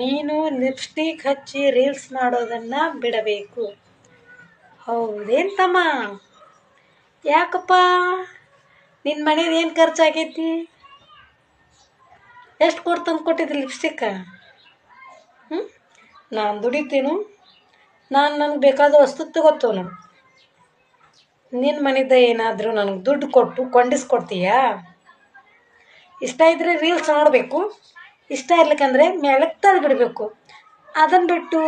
ನೀನು ಲಿಪ್ಸ್ಟಿಕ್ ಹಚ್ಚಿ ರೀಲ್ಸ್ ಮಾಡೋದನ್ನು ಬಿಡಬೇಕು. ಹೌದೇನು ತಮ್ಮ? ಯಾಕಪ್ಪ, ನಿನ್ನ ಮನೇದು ಏನು ಖರ್ಚಾಗೈತಿ? ಎಷ್ಟು ಕೊಟ್ಟು ತಂದು ಕೊಟ್ಟಿದ್ದಿ ಲಿಪ್ಸ್ಟಿಕ್ಕ? ನಾನು ದುಡಿತೀನು, ನನಗೆ ಬೇಕಾದ ವಸ್ತು ತಗೋತೋನು. ನಿನ್ನ ಮನೆದ ಏನಾದರೂ ನನಗೆ ದುಡ್ಡು ಕೊಟ್ಟು ಕೊಂಡಿಸ್ಕೊಡ್ತೀಯಾ? ಇಷ್ಟ ಇದ್ದರೆ ರೀಲ್ಸ್ ನೋಡಬೇಕು, ಇಷ್ಟ ಇರ್ಲಿಕ್ಕಂದ್ರೆ ಮೇಲಕ್ಕೆ ತಳ್ಳಿ ಬಿಡಬೇಕು. ಅದನ್ನು ಬಿಟ್ಟು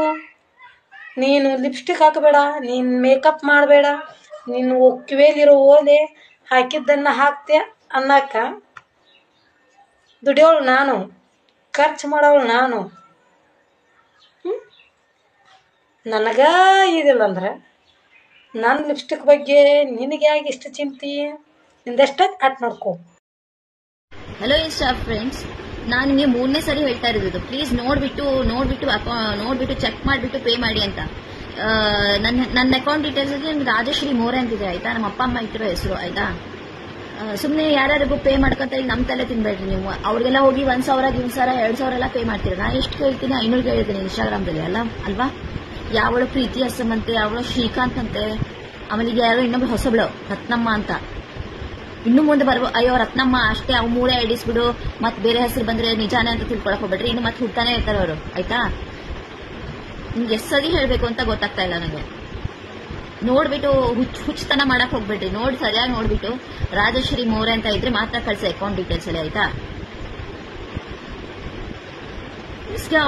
ನೀನು ಲಿಪ್ಸ್ಟಿಕ್ ಹಾಕಬೇಡ, ನೀನು ಮೇಕಪ್ ಮಾಡಬೇಡ, ನೀನು ಕಿವಿಯಲ್ಲಿರೋ ಓಲೆ ಹಾಕಿದ್ದನ್ನು ಹಾಕ್ತೆ ಅನ್ನಕ್ಕ ದುಡಿಯೋಳು ನಾನು, ಖರ್ಚು ಮಾಡೋಳು ನಾನು. ನನಗೆ ಇದಿಲ್ಲ ಅಂದ್ರೆ ನನ್ನ ಲಿಪ್ಸ್ಟಿಕ್ ಬಗ್ಗೆ ನಿನಗೆ ಯಾಕೆ ಇಷ್ಟು ಚಿಂತೆ? ನಿಂದೆಷ್ಟ ಅಟ್ ನೋಡ್ಕೊ. ಹಲೋ ಇನ್ಸ್ಟಾ ಫ್ರೆಂಡ್ಸ್, ನಾನು ನಿಮಗೆ 3ನೇ ಸರಿ ಹೇಳ್ತಾ ಇರೋದು, ಪ್ಲೀಸ್ ನೋಡ್ಬಿಟ್ಟು ಚೆಕ್ ಮಾಡಿಬಿಟ್ಟು ಪೇ ಮಾಡಿ ಅಂತ. ನನ್ನ ಅಕೌಂಟ್ ಡೀಟೇಲ್ಸ್ ರಾಜಶ್ರೀ ಮೋರೆ ಅಂತಿದೆ ಆಯ್ತಾ, ನಮ್ಮ ಅಪ್ಪ ಅಮ್ಮ ಇಟ್ಟಿರೋ ಹೆಸರು ಆಯ್ತಾ. ಸುಮ್ಮನೆ ಯಾರ್ಯಾರಿಗೂ ಪೇ ಮಾಡ್ಕೊಂತ ನಮ್ಮ ತಲೆ ತಿನ್ಬೇಡ್ರಿ ನೀವು. ಅವ್ರಿಗೆಲ್ಲ ಹೋಗಿ 1,000 2,000 ಎಲ್ಲ ಪೇ ಮಾಡ್ತೀರ. ನಾನು ಎಷ್ಟು ಕೇಳ್ತೀನಿ? 500 ಕೇಳಿದ್ದೀನಿ ಇನ್ಸ್ಟಾಗ್ರಾಮ್ದಲ್ಲಿ ಅಲ್ವಾ. ಯಾವಳು ಪ್ರೀತಿ ಅಸ್ಸಮಂತೆ, ಯಾವಳು ಶ್ರೀಕಾಂತ್ ಅಂತೆ, ಆಮೇಲೆ ಈಗ ಯಾರೋ ಇನ್ನೊಬ್ರು ಹೊಸಬಳು ರತ್ನಮ್ಮ ಅಂತ. ಇನ್ನು ಮುಂದೆ ಅಯ್ಯೋ ರತ್ನಮ್ಮ ಅಷ್ಟೇ, ಅವು 3 ಐಡಿಸ್ ಬಿಡು, ಮತ್ತೆ ಬೇರೆ ಹೆಸರು ಬಂದ್ರೆ ನಿಜಾನೇ ಅಂತ ತಿಳ್ಕೊಳಕ್ ಹೋಗ್ಬೇಡ್ರಿ. ಇನ್ನು ಮತ್ತೆ ಹುಡ್ತಾನೆ ಇರ್ತಾರೆ ಅವರು ಆಯ್ತಾ. ನಿಮ್ಗೆ ಎಷ್ಟು ಸರಿ ಹೇಳ್ಬೇಕು ಅಂತ ಗೊತ್ತಾಗ್ತಾ ಇಲ್ಲ ನನಗೆ. ನೋಡ್ಬಿಟ್ಟು ಹುಚ್ಚತನ ಮಾಡಕ್ ಹೋಗ್ಬೇಡ್ರಿ. ಸರಿಯಾಗಿ ನೋಡ್ಬಿಟ್ಟು ರಾಜಶ್ರೀ ಮೋರೆ ಅಂತ ಇದ್ರೆ ಮಾತ್ರ ಕಳ್ಸಿ ಅಕೌಂಟ್ ಡೀಟೇಲ್ಸ್ ಅಲ್ಲಿ ಆಯ್ತಾ.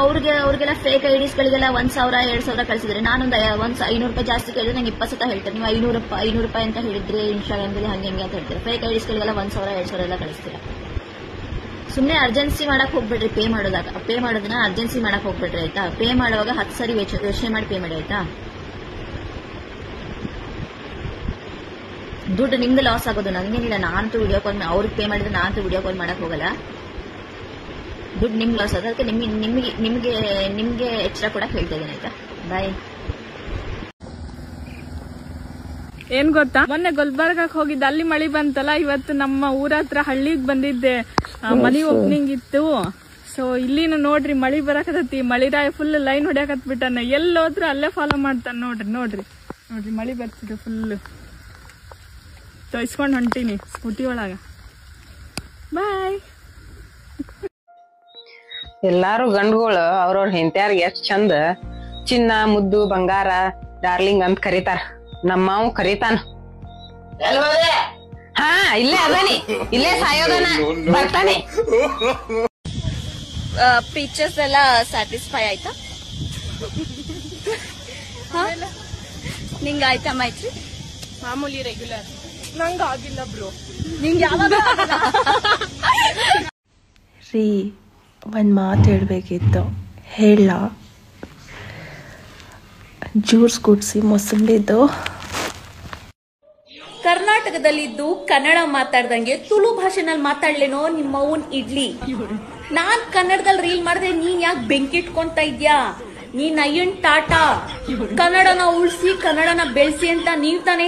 ಅವ್ರಿಗೆಲ್ಲ ಫೇಕ್ ಐಡಿಸ್ಗಳಿಗೆಲ್ಲ 1,000 2,000 ಕಳಿಸಿದ್ರೆ ನಾನೊಂದು 500 ರೂಪಾಯಿ ಜಾಸ್ತಿ ಕೇಳಿದ್ರೆ ನಂಗೆ 20 ಸತ ಹೇಳ್ತಾರೆ. ನೀವು 500 ರೂಪಾಯಿ ಅಂತ ಹೇಳಿದ್ರೆ ಇನ್ಸ್ಟಾಗ್ರಾಮ್ದಲ್ಲಿ ಹಂಗೆ ಅಂತ ಹೇಳ್ತಾರೆ. ಫೇಕ್ ಐಡಿಸ್ಗಳಿಗೆಲ್ಲ 1,000 2,000 ಎಲ್ಲ ಕಳಿಸ್ತೀರಾ. ಸುಮ್ಮನೆ ಅರ್ಜೆನ್ಸಿ ಮಾಡಕ್ ಹೋಗ್ಬೇಡ್ರಿ. ಪೇ ಮಾಡೋದನ್ನ ಅರ್ಜೆನ್ಸಿ ಮಾಡಕ್ ಹೋಗ್ಬೇಡ್ರಿ ಆಯ್ತಾ. ಪೇ ಮಾಡುವಾಗ 10 ಸರಿ ಯೋಚನೆ ಮಾಡಿ ಪೇ ಮಾಡಿ ಆಯ್ತಾ. ದುಡ್ಡು ನಿಮ್ದು ಲಾಸ್ ಆಗೋದು ನನಗೇನಿಲ್ಲ. ನಾನಂತೂ ವಿಡಿಯೋ ಕಾಲ್ ಅವ್ರಿಗೆ ಪೇ ಮಾಡಿದ್ರೆ ನಾನಂತೂ ವಿಡಿಯೋ ಕಾಲ್ ಮಾಡಕ್ ಹೋಗಲ್ಲ. ದುಡ್ಡು ನಿಮ್ಗೆ ಲಾಸ್ ಆಗೋದಕ್ಕೆ ನಿಮ್ಗೆ ಎಚ್ಚರ ಕೊಡಕ್ ಹೇಳ್ತಾ ಇದ್ದೀನಿ ಆಯ್ತಾ. ಬಾಯ್. ಏನ್ ಗೊತ್ತಾ, ಮೊನ್ನೆ ಗುಲ್ಬರ್ಗಕ್ಕೆ ಹೋಗಿದ್ದೆ, ಅಲ್ಲಿ ಮಳಿ ಬಂತಲ್ಲ. ಇವತ್ತು ನಮ್ಮ ಊರ ಹತ್ರ ಹಳ್ಳಿಗ್ ಬಂದಿದ್ದೆ, ಮನಿ ಓಪನಿಂಗ್ ಇತ್ತು. ಸೊ ಇಲ್ಲಿನ ನೋಡ್ರಿ ಮಳಿ ಬರಕತ್ತೈತಿ. ಮಳಿರಾಯ ಫುಲ್ ಲೈನ್ ಹೊಡ್ಯಾಕತ್ ಬಿಟ್ಟಾನ. ಎಲ್ಲೋದ್ರು ಅಲ್ಲೇ ಫಾಲೋ ಮಾಡ್ತಾನ. ನೋಡ್ರಿ ಮಳಿ ಬರ್ತಿದೆ ಫುಲ್. ತೊಯ್ಸ್ಕೊಂಡ್ ಹೊಂಟೀನಿ ಸ್ಕೂಟಿ ಒಳಗ. ಬಾಯ್. ಎಲ್ಲಾರು ಗಂಡುಗಳು ಅವ್ರವ್ರ ಹೆಂಡತಿಯಾರಿಗೆ ಎಷ್ಟ್ ಚಂದ ಚಿನ್ನ ಮುದ್ದು ಬಂಗಾರ ಡಾರ್ಲಿಂಗ್ ಅಂತ ಕರೀತಾರ. ನಮ್ಮವ್ ಕರೀತಾನ. ಹಾ ಇಲ್ಲೇ ಅದಾನಿ, ಇಲ್ಲೇ ಸಾಯೋದನ ಬರ್ತಾನೆ. ಪಿಕ್ಚರ್ಸ್ ಎಲ್ಲ ಸ್ಯಾಟಿಸ್ಫೈ ಆಯ್ತಾ? ನಿಂಗ ಆಯ್ತಾ ಮೈತ್ರಿ? ಮಾಮೂಲಿ ರೆಗ್ಯುಲರ್. ನಂಗ ಆಗಿಲ್ಲ ಬ್ರೋ. ನಿಂಗೆ ಯಾವಾಗ ರೀ ಒಂದು ಮಾತು ಹೇಳಬೇಕಿತ್ತು, ಹೇಳ. ಜ್ಯೂಸ್ ಕುಡಿಸಿ ಮೊಸಂಬಿದ್ದು. ಕರ್ನಾಟಕದಲ್ಲಿದ್ದು ಕನ್ನಡ ಮಾತಾಡ್ದಂಗೆ ತುಳು ಭಾಷೆನಲ್ಲಿ ಮಾತಾಡ್ಲೇನೋ ನಿಮ್ಮವನ್ ಇಡ್ಲಿ. ನಾನ್ ಕನ್ನಡದಲ್ಲಿ ರೀಲ್ ಮಾಡಿದ್ರೆ ನೀನ್ ಯಾಕೆ ಬೆಂಕಿ ಇಟ್ಕೊಂತ ಇದ್ಯಾ? ನೀನ್ ಅಯ್ಯನ್ ಟಾಟಾ. ಕನ್ನಡನ ಉಳಿಸಿ ಕನ್ನಡನ ಬೆಳೆಸಿ ಅಂತ ನೀವ್ ತಾನೇ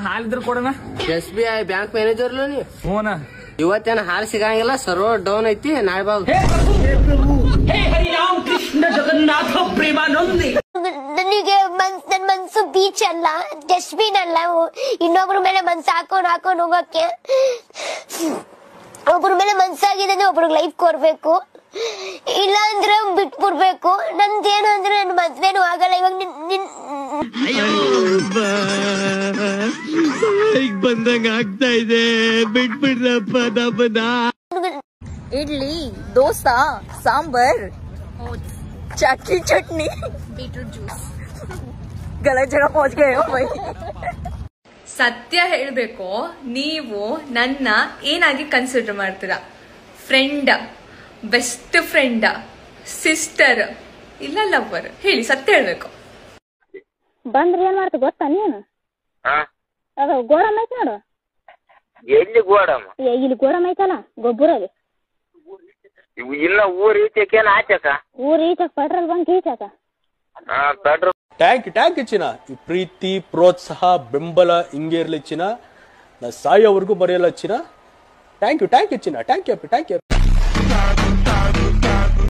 ಹಾಲಿದ್ರು ಕೊಡೋಣ. SBI ಬ್ಯಾಂಕ್ ಮ್ಯಾನೇಜರ್ ಇವತ್ತೇನ ಹಾಲು ಸಿಗಂಗಿಲ್ಲ, ಸರ್ವರ್ ಡೌನ್ ಐತಿ. ನಾಳೆ ಬಾ. ನನಗೆ ನನ್ ಮನ್ಸು ಬೀಚ್ ಅಲ್ಲ, ಡಸ್ಟ್ಬಿನ್ ಅಲ್ಲ. ಇನ್ನೊಬ್ರ ಮೇಲೆ ಮನ್ಸು ಹಾಕೊಂಡ್ ಹೋಗಕ್ಕೆ. ಒಬ್ರ ಮೇಲೆ ಮನ್ಸಾಗಿದೆ ಅಂದ್ರೆ ಒಬ್ರಿಗೆ ಲೈಫ್ ಕೊಡ್ಬೇಕು, ಇಲ್ಲ ಅಂದ್ರೆ ಬಿಟ್ಬಿಡ್ಬೇಕು. ನಂದೇನು ಅಂದ್ರೆ ನನ್ ಮದ್ವೆನೂ ಆಗಲ್ಲ. ಇವಾಗ ಬಂದಂಗ ಆಗ್ತಾ ಇದೆ, ಬಿಟ್ಬಿಡ್ರಪ್ಪ ನಮ್ಮನ್ನ. ಇಡ್ಲಿ, ದೋಸಾ, ಸಾಂಬಾರ್, ಚಟ್ನಿ, ಬೀಟ್ರೂಟ್ ಜ್ಯೂಸ್, ಗಲತ್ ಜಗ ಪहुंच गए हो भाई. ಸತ್ಯ ಹೇಳ್ಬೇಕು, ನೀವು ನನ್ನ ಏನಾಗಿ ಕನ್ಸಿಡರ್ ಮಾಡ್ತೀರಾ? ಫ್ರೆಂಡ್, ಬೆಸ್ಟ್ ಫ್ರೆಂಡ್, ಸಿಸ್ಟರ್, ಇಲ್ಲ ಲವರ್? ಹೇಳಿ, ಸತ್ಯ ಹೇಳ್ಬೇಕು. ಬಂದ್ರೆ ಏನ್ ಮಾಡ್ತ ಗೊತ್ತಾ ನೀನು? ಅದು ಗೋಡಮ್ ಐತಿ ನೋಡು. ಎಲ್ಲಿ ಗೋಡಮ್? ಇಲ್ಲಿ ಗೋಡಮ್ ಐತಲ್ಲ ಗೊಬ್ಬರಲ್ಲಿ. ಇಲ್ಲ ಊರ್ ಈಚೆಕೇನ ಆಚಕ? ಊರ್ ಈಚಕ್ ಪೆಟ್ರೋಲ್ ಬಂಕ್ ಈಚಕ. ಪೆಟ್ರೋಲ್ ಟ್ಯಾಂಕ್ ಚಿನ್ನ. ಈ ಪ್ರೀತಿ ಪ್ರೋತ್ಸಾಹ ಬೆಂಬಲ ಹಿಂಗೆ ಇರ್ಲಿ ಚಿನ್ನ. ನಾ ಸಾಯೋವರೆಗೂ ಬರೆಯಲ್ಲ ಚಿನ್ನ. ಥ್ಯಾಂಕ್ ಯು ಚಿನ್ನ. Thank you.